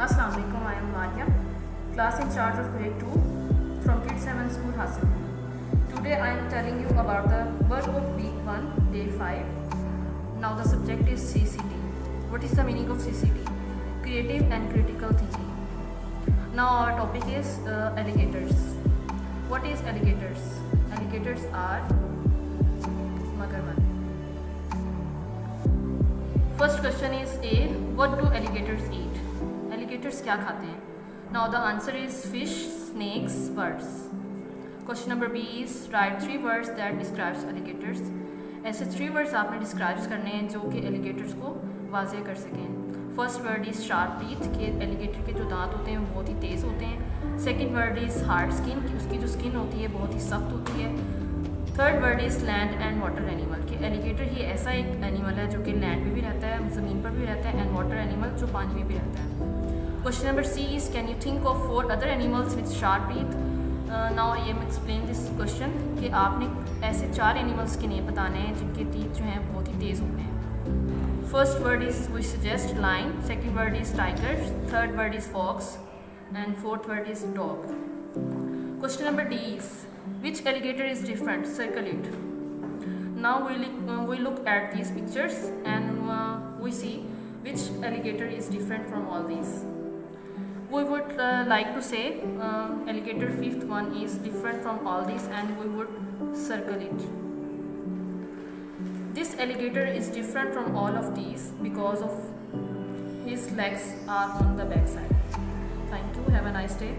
Assalamu alaikum, I am Maria, class in charge of grade 2 from Kids 7 School Hassan. Today I am telling you about the work of week 1, day 5. Now the subject is CCT. What is the meaning of CCT? Creative and critical thinking. Now our topic is alligators. What is alligators? Alligators are magarmach. First question is A. What do alligators eat? Alligators क्या खाते हैं? Now the answer is fish, snakes, birds. Question number B is write 3 words that describes alligators. ऐसे 3 words आपने describe करने हैं जो कि alligators को वाज़ेह कर सकें. First word is sharp teeth कि alligator के जो दांत होते हैं वो बहुत ही तेज़ होते हैं. Second word is hard skin कि उसकी जो skin होती है बहुत ही सख्त होती है. Third word is land and water animal कि एलिगेटर ही ऐसा एक एनिमल है जो कि लैंड पे भी रहता है, ज़मीन पर भी रहता है, एंड वाटर एनिमल जो पानी में भी रहता है. Question number C is can you think of 4 other animals with sharp teeth. Now I am explain this question कि आपने ऐसे 4 एनिमल्स के नेम बताने हैं जिनके टीथ जो हैं बहुत ही तेज़ होते हैं. First word is we suggest line, second word is tiger, third word is fox and fourth word is dog. Question number D is which alligator is different? Circle it. Now we look at these pictures and we see which alligator is different from all these. We would like to say alligator fifth one is different from all these and we would circle it. This alligator is different from all of these because of his legs are on the back side. Thank you. Have a nice day.